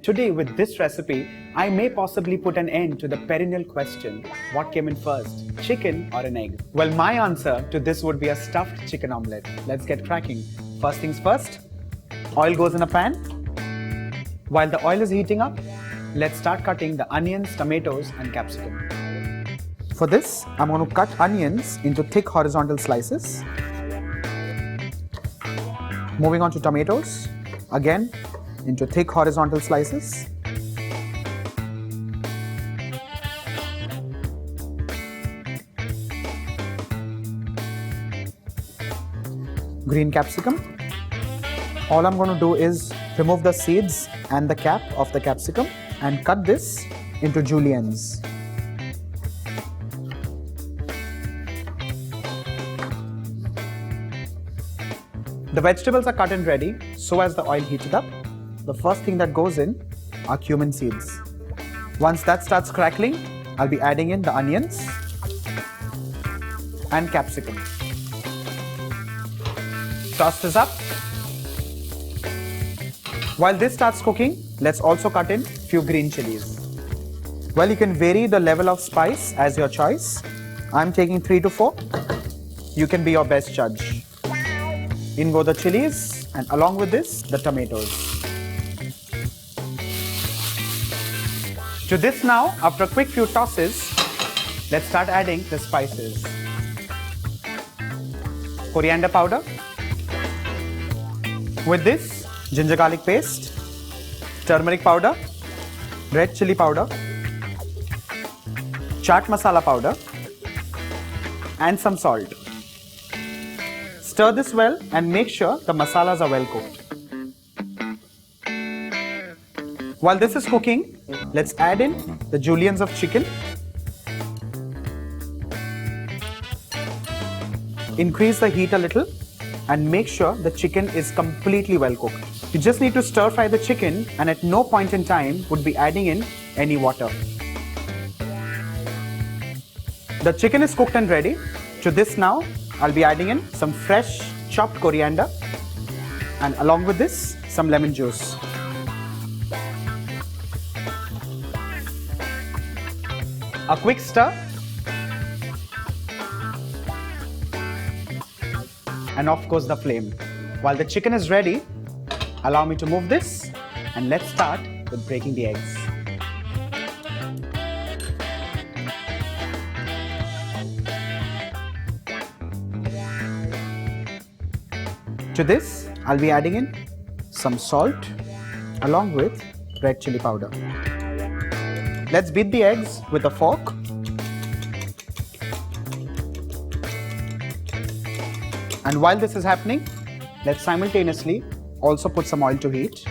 Today with this recipe, I may possibly put an end to the perennial question, what came in first, chicken or an egg? Well, my answer to this would be a stuffed chicken omelette. Let's get cracking. First things first, oil goes in a pan. While the oil is heating up, let's start cutting the onions, tomatoes and capsicum. For this, I'm going to cut onions into thick horizontal slices. Moving on to tomatoes, again into thick horizontal slices. Green capsicum. All I'm going to do is remove the seeds and the cap of the capsicum and cut this into juliennes. The vegetables are cut and ready, so as the oil heated up, the first thing that goes in are cumin seeds. Once that starts crackling, I'll be adding in the onions and capsicum. Toss this up. While this starts cooking, let's also cut in few green chilies. Well, you can vary the level of spice as your choice. I'm taking 3 to 4. You can be your best judge. In go the chilies and along with this, the tomatoes. To this now, after a quick few tosses, let's start adding the spices. Coriander powder. With this, ginger garlic paste, turmeric powder, red chili powder, chaat masala powder and some salt. Stir this well and make sure the masalas are well cooked. While this is cooking, let's add in the juliennes of chicken. Increase the heat a little and make sure the chicken is completely well cooked. You just need to stir fry the chicken and at no point in time would be adding in any water. The chicken is cooked and ready. To this now, I'll be adding in some fresh chopped coriander and along with this, some lemon juice. A quick stir and off goes the flame. While the chicken is ready, allow me to move this and let's start with breaking the eggs. To this, I'll be adding in some salt along with red chili powder. Let's beat the eggs with a fork. And while this is happening, let's simultaneously also put some oil to heat.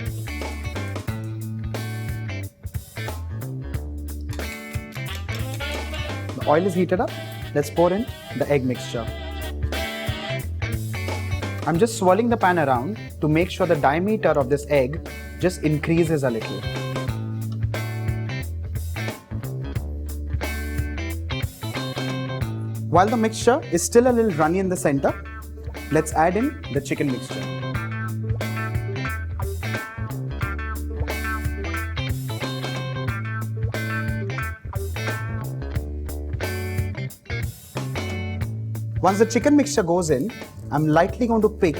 The oil is heated up. Let's pour in the egg mixture. I'm just swirling the pan around to make sure the diameter of this egg just increases a little. While the mixture is still a little runny in the center, let's add in the chicken mixture. Once the chicken mixture goes in, I'm lightly going to pick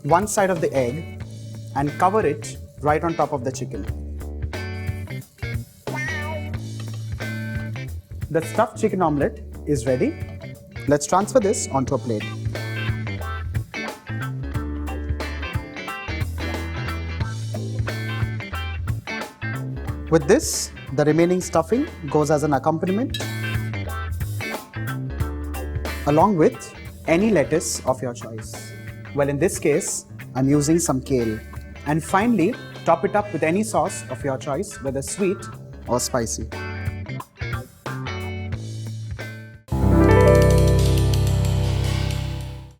one side of the egg and cover it right on top of the chicken. The stuffed chicken omelette is ready. Let's transfer this onto a plate. With this, the remaining stuffing goes as an accompaniment along with any lettuce of your choice. Well, in this case, I'm using some kale. And finally, top it up with any sauce of your choice, whether sweet or spicy.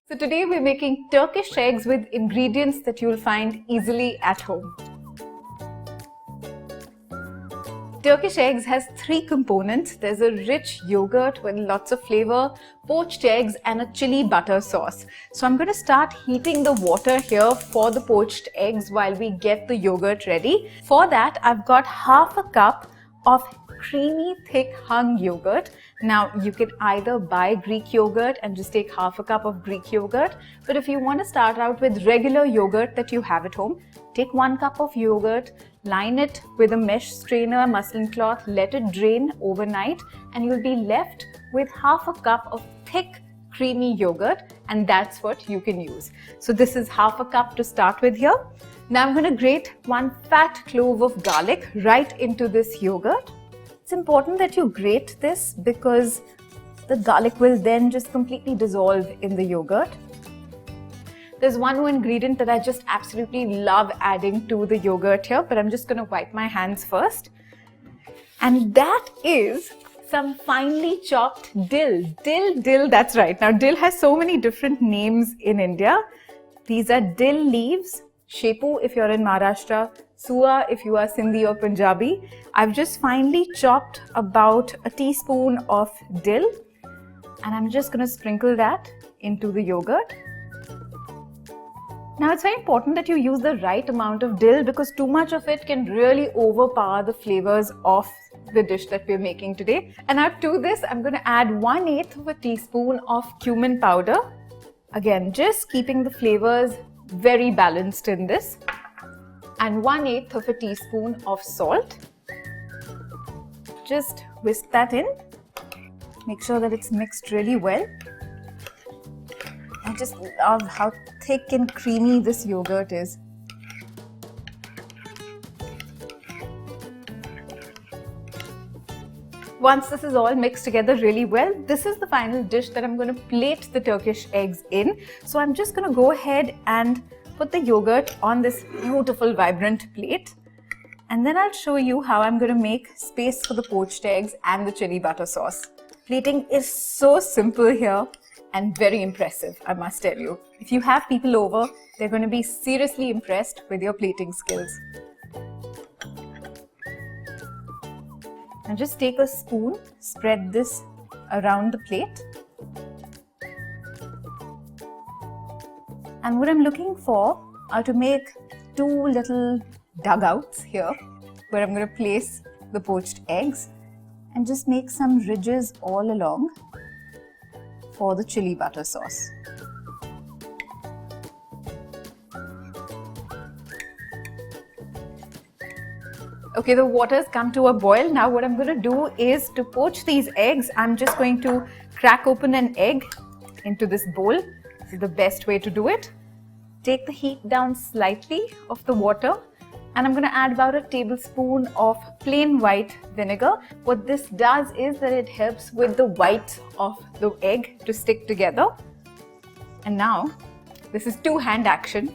So today we're making Turkish eggs with ingredients that you'll find easily at home. Turkish eggs has three components. There's a rich yogurt with lots of flavor, poached eggs, and a chili butter sauce. So I'm going to start heating the water here for the poached eggs while we get the yogurt ready. For that, I've got half a cup of creamy, thick hung yogurt. Now, you can either buy Greek yogurt and just take half a cup of Greek yogurt. But if you want to start out with regular yogurt that you have at home, take 1 cup of yogurt, line it with a mesh strainer, muslin cloth, let it drain overnight, and you'll be left with half a cup of thick, creamy yogurt, and that's what you can use. So this is half a cup to start with here. Now I'm going to grate 1 fat clove of garlic right into this yogurt. It's important that you grate this because the garlic will then just completely dissolve in the yogurt. There's one more ingredient that I just absolutely love adding to the yogurt here, but I'm just going to wipe my hands first. And that is some finely chopped dill. Dill, that's right. Now, dill has so many different names in India. These are dill leaves, shepu if you're in Maharashtra, sua if you are Sindhi or Punjabi. I've just finely chopped about a teaspoon of dill, and I'm just going to sprinkle that into the yogurt. Now, it's very important that you use the right amount of dill because too much of it can really overpower the flavors of the dish that we're making today. And now to this, I'm going to add 1/8 of a teaspoon of cumin powder. Again, just keeping the flavors very balanced in this. And 1/8 of a teaspoon of salt. Just whisk that in. Make sure that it's mixed really well. I just love how thick and creamy this yogurt is. Once this is all mixed together really well, this is the final dish that I'm going to plate the Turkish eggs in. So I'm just going to go ahead and put the yogurt on this beautiful, vibrant plate. And then I'll show you how I'm going to make space for the poached eggs and the chili butter sauce. Plating is so simple here and very impressive, I must tell you. If you have people over, they're going to be seriously impressed with your plating skills. And just take a spoon, spread this around the plate. And what I'm looking for are to make 2 little dugouts here where I'm going to place the poached eggs and just make some ridges all along for the chili butter sauce. Okay, the water's come to a boil. Now what I'm going to do is to poach these eggs, I'm just going to crack open an egg into this bowl. This is the best way to do it. Take the heat down slightly of the water, and I'm going to add about a tablespoon of plain white vinegar. What this does is that it helps with the white of the egg to stick together. And now, this is 2-hand action.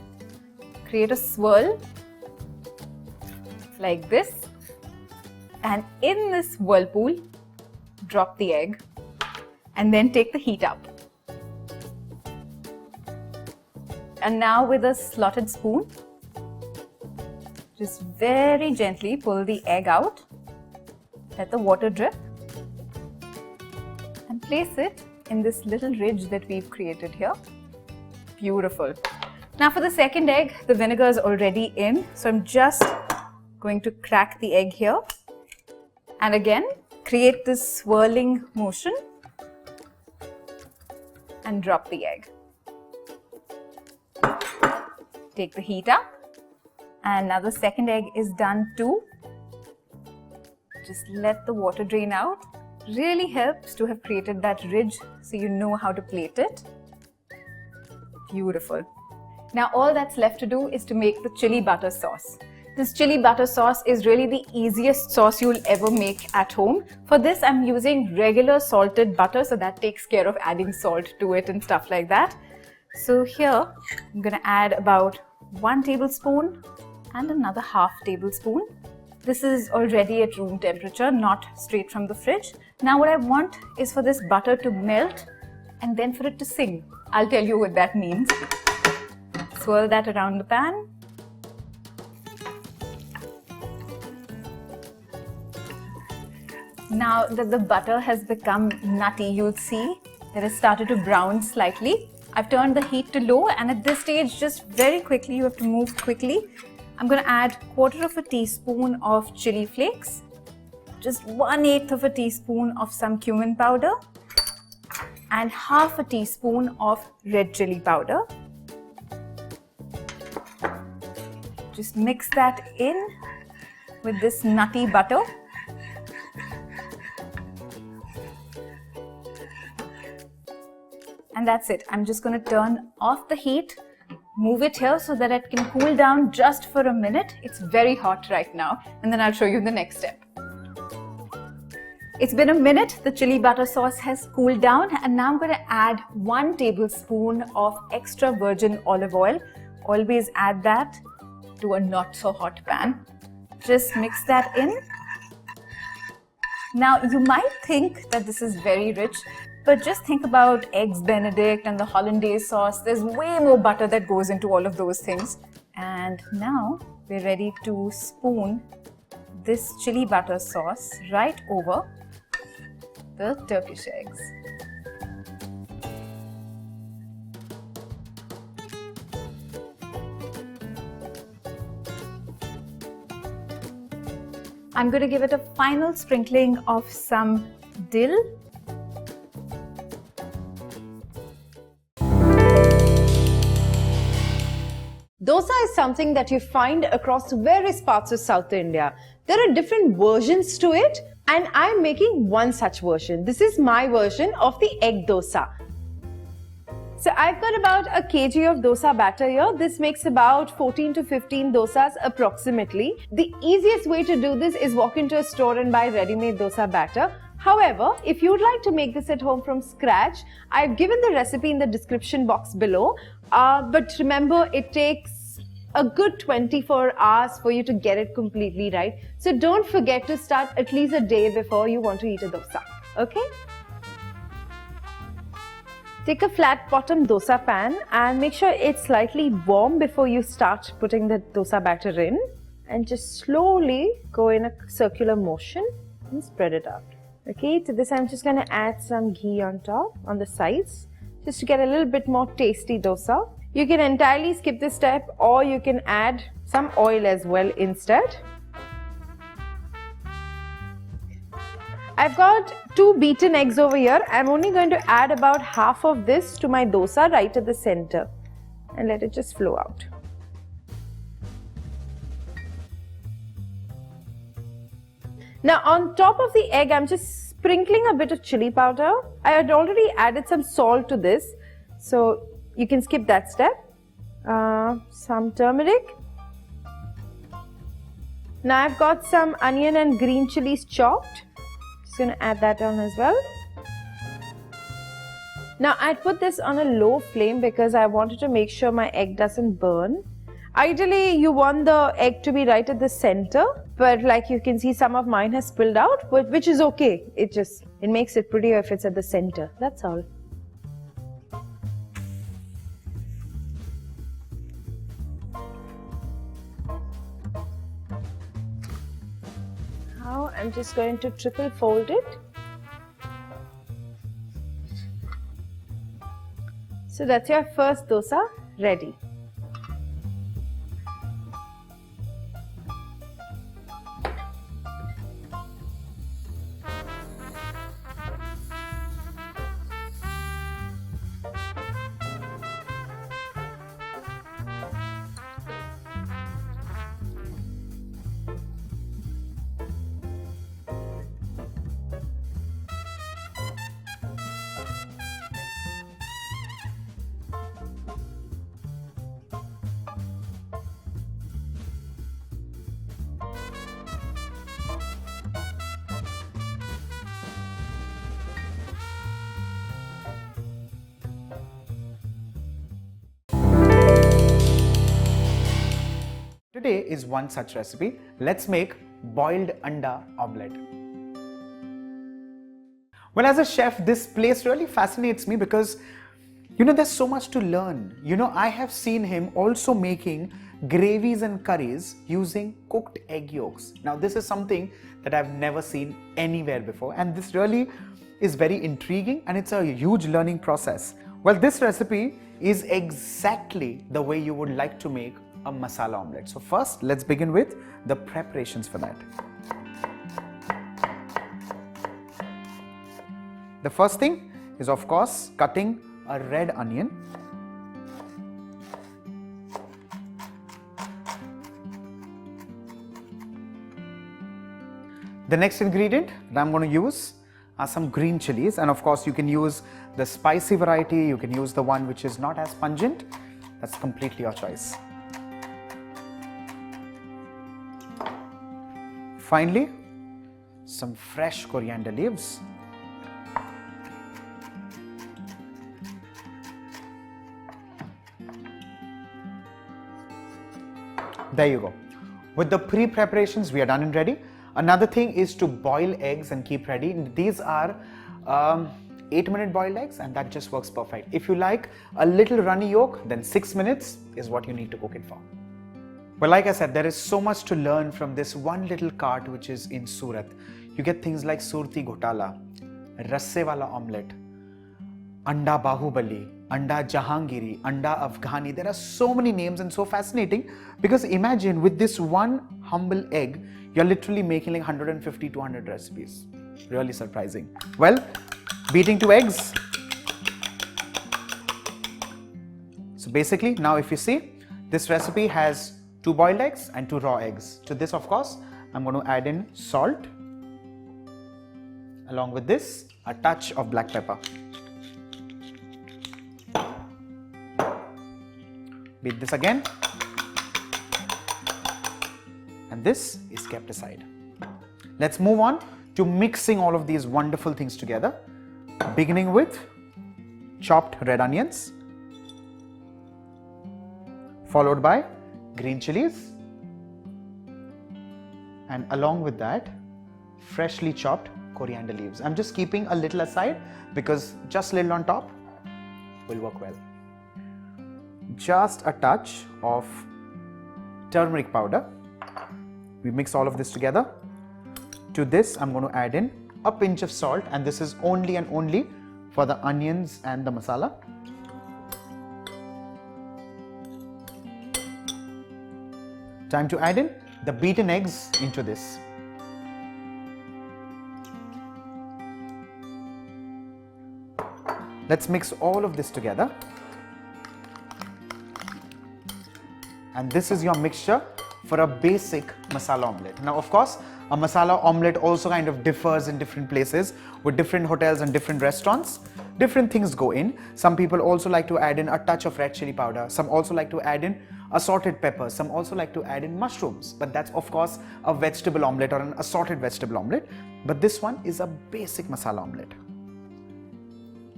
Create a swirl like this, and in this whirlpool, drop the egg, and then take the heat up. And now with a slotted spoon, just very gently pull the egg out, let the water drip, and place it in this little ridge that we've created here. Beautiful. Now for the second egg, the vinegar is already in, so I'm just going to crack the egg here, and again create this swirling motion and drop the egg. Take the heat up, and now the second egg is done too. Just let the water drain out. Really helps to have created that ridge so you know how to plate it. Beautiful. Now all that's left to do is to make the chili butter sauce. This chili butter sauce is really the easiest sauce you'll ever make at home. For this, I'm using regular salted butter, so that takes care of adding salt to it and stuff like that. So here, I'm going to add about 1 tablespoon and another half tablespoon. This is already at room temperature, not straight from the fridge. Now what I want is for this butter to melt and then for it to sing. I'll tell you what that means. Swirl that around the pan. Now that the butter has become nutty, you'll see that it started to brown slightly. I've turned the heat to low, and at this stage, just very quickly, you have to move quickly. I'm going to add 1/4 teaspoon of chili flakes, just 1/8 teaspoon of some cumin powder, and 1/2 teaspoon of red chili powder. Just mix that in with this nutty butter. And that's it. I'm just going to turn off the heat, move it here so that it can cool down just for a minute. It's very hot right now, and then I'll show you the next step. It's been a minute, the chili butter sauce has cooled down, and now I'm going to add 1 tablespoon of extra virgin olive oil. Always add that to a not so hot pan. Just mix that in. Now you might think that this is very rich, but just think about Eggs Benedict and the hollandaise sauce. There's way more butter that goes into all of those things. And now we're ready to spoon this chili butter sauce right over the Turkish eggs. I'm going to give it a final sprinkling of some dill. Dosa is something that you find across various parts of South India. There are different versions to it, and I'm making one such version. This is my version of the egg dosa. So I've got about a kg of dosa batter here. This makes about 14 to 15 dosas approximately. The easiest way to do this is walk into a store and buy ready-made dosa batter. However, if you'd like to make this at home from scratch, I've given the recipe in the description box below. But remember, it takes a good 24 hours for you to get it completely right. So don't forget to start at least a day before you want to eat a dosa. Okay? Take a flat bottom dosa pan and make sure it's slightly warm before you start putting the dosa batter in. And just slowly go in a circular motion and spread it out. Okay, to this I'm just going to add some ghee on top, on the sides, just to get a little bit more tasty dosa. You can entirely skip this step, or you can add some oil as well instead. I've got 2 beaten eggs over here. I'm only going to add about half of this to my dosa right at the center and let it just flow out. Now on top of the egg, I'm just sprinkling a bit of chili powder. I had already added some salt to this, so you can skip that step. Some turmeric. Now I've got some onion and green chilies chopped. Just going to add that on as well. Now I put this on a low flame because I wanted to make sure my egg doesn't burn. Ideally, you want the egg to be right at the center, but like you can see, some of mine has spilled out, but which is okay. It makes it prettier if it's at the center. That's all. Now I'm just going to triple fold it. So that's your first dosa ready. Today is one such recipe. Let's make boiled anda omelette. Well, as a chef, this place really fascinates me because There's so much to learn. I have seen him also making gravies and curries using cooked egg yolks. Now, this is something that I've never seen anywhere before, and this really is very intriguing, and it's a huge learning process. Well, this recipe is exactly the way you would like to make a masala omelette. So first, let's begin with the preparations for that. The first thing is, of course, cutting a red onion. The next ingredient that I'm going to use are some green chilies, and of course you can use the spicy variety, you can use the one which is not as pungent. That's completely your choice. Finally, some fresh coriander leaves. There you go. With the pre-preparations, we are done and ready. Another thing is to boil eggs and keep ready. These are 8-minute boiled eggs, and that just works perfect. If you like a little runny yolk, then 6 minutes is what you need to cook it for. Well, like I said, there is so much to learn from this one little cart which is in Surat. You get things like Surti Ghotala, Rasse Wala Omelette, Anda Bahubali, Anda Jahangiri, Anda Afghani. There are so many names and so fascinating, because imagine with this one humble egg, you're literally making like 150 to 200 recipes. Really surprising. Well, beating 2 eggs. So basically, now if you see, this recipe has 2 boiled eggs and 2 raw eggs. To this, of course, I'm going to add in salt. Along with this, a touch of black pepper. Beat this again. And this is kept aside. Let's move on to mixing all of these wonderful things together, beginning with chopped red onions, followed by green chilies, and along with that, freshly chopped coriander leaves. I'm just keeping a little aside because just a little on top will work well. Just a touch of turmeric powder. We mix all of this together. To this, I'm going to add in a pinch of salt, and this is only and only for the onions and the masala. Time to add in the beaten eggs into this. Let's mix all of this together. And this is your mixture for a basic masala omelette. Now, of course, a masala omelette also kind of differs in different places with different hotels and different restaurants. Different things go in. Some people also like to add in a touch of red chili powder. Some also like to add in assorted peppers. Some also like to add in mushrooms. But that's, of course, a vegetable omelette or an assorted vegetable omelette. But this one is a basic masala omelette.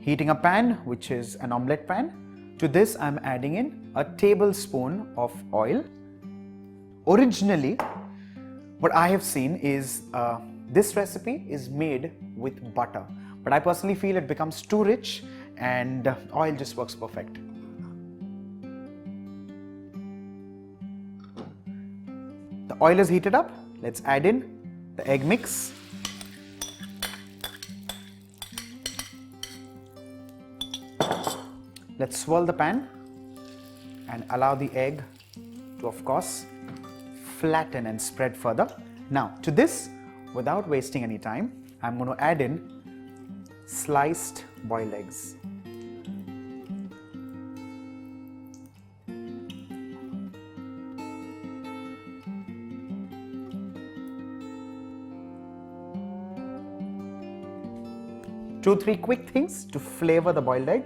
Heating a pan, which is an omelette pan. To this, I'm adding in a tablespoon of oil. Originally, what I have seen is this recipe is made with butter. But I personally feel it becomes too rich and oil just works perfect. The oil is heated up. Let's add in the egg mix. Let's swirl the pan and allow the egg to, of course, flatten and spread further. Now, to this, without wasting any time, I'm going to add in sliced boiled eggs. Two, three quick things to flavor the boiled egg.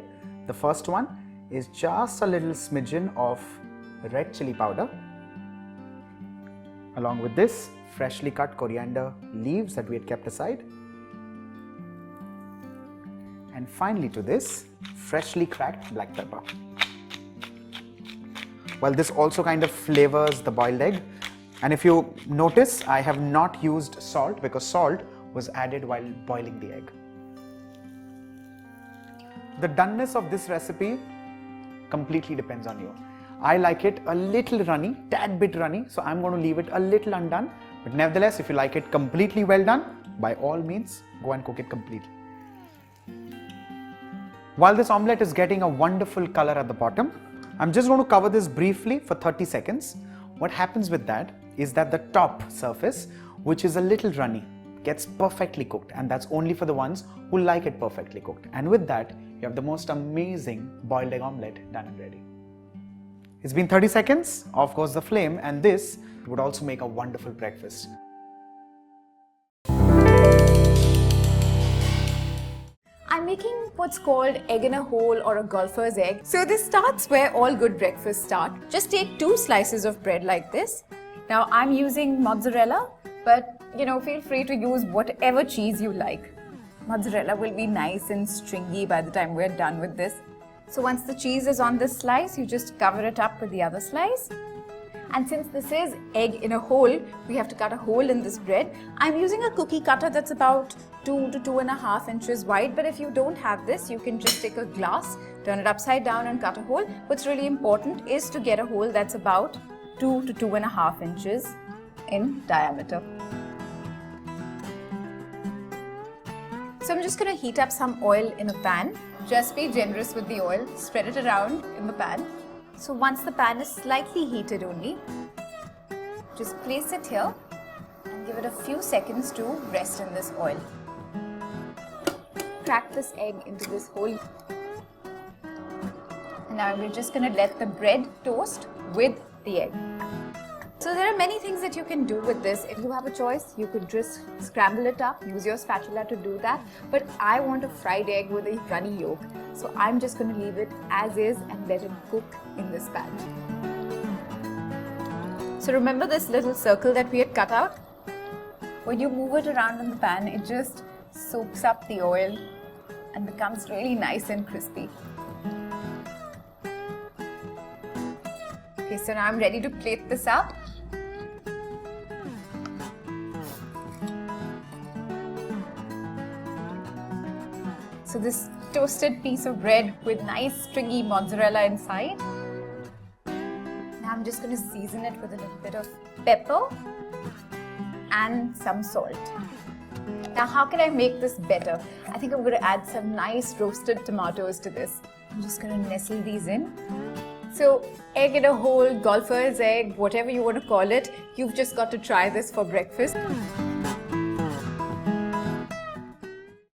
The first one is just a little smidgen of red chili powder. Along with this, freshly cut coriander leaves that we had kept aside. And finally to this, freshly cracked black pepper. Well, this also kind of flavors the boiled egg. And if you notice, I have not used salt because salt was added while boiling the egg. The doneness of this recipe completely depends on you. I like it a little runny, tad bit runny, so I'm going to leave it a little undone. But nevertheless, if you like it completely well done, by all means, go and cook it completely. While this omelette is getting a wonderful color at the bottom, I'm just going to cover this briefly for 30 seconds. What happens with that is that the top surface, which is a little runny, gets perfectly cooked, and that's only for the ones who like it perfectly cooked. And with that, you have the most amazing boiled egg omelette done and ready. It's been 30 seconds, off goes the flame, and this would also make a wonderful breakfast. I'm making what's called egg in a hole or a golfer's egg. So this starts where all good breakfasts start. Just take 2 slices of bread like this. Now I'm using mozzarella, but feel free to use whatever cheese you like. Mozzarella will be nice and stringy by the time we're done with this. So once the cheese is on this slice, you just cover it up with the other slice. And since this is egg in a hole, we have to cut a hole in this bread. I'm using a cookie cutter that's about 2 to 2.5 inches wide, but if you don't have this, you can just take a glass, turn it upside down and cut a hole. What's really important is to get a hole that's about 2 to 2.5 inches in diameter. So I'm just going to heat up some oil in a pan. Just be generous with the oil, spread it around in the pan. So once the pan is slightly heated only, just place it here and give it a few seconds to rest in this oil. Crack this egg into this hole. And now we're just going to let the bread toast with the egg. So there are many things that you can do with this. If you have a choice, you could just scramble it up, use your spatula to do that. But I want a fried egg with a runny yolk. So I'm just going to leave it as is and let it cook in this pan. So remember this little circle that we had cut out? When you move it around in the pan, it just soaks up the oil and becomes really nice and crispy. Okay, so now I'm ready to plate this up. So this toasted piece of bread with nice stringy mozzarella inside. Now I'm just going to season it with a little bit of pepper and some salt. Now how can I make this better? I think I'm going to add some nice roasted tomatoes to this. I'm just going to nestle these in. So egg in a hole, golfer's egg, whatever you want to call it, you've just got to try this for breakfast.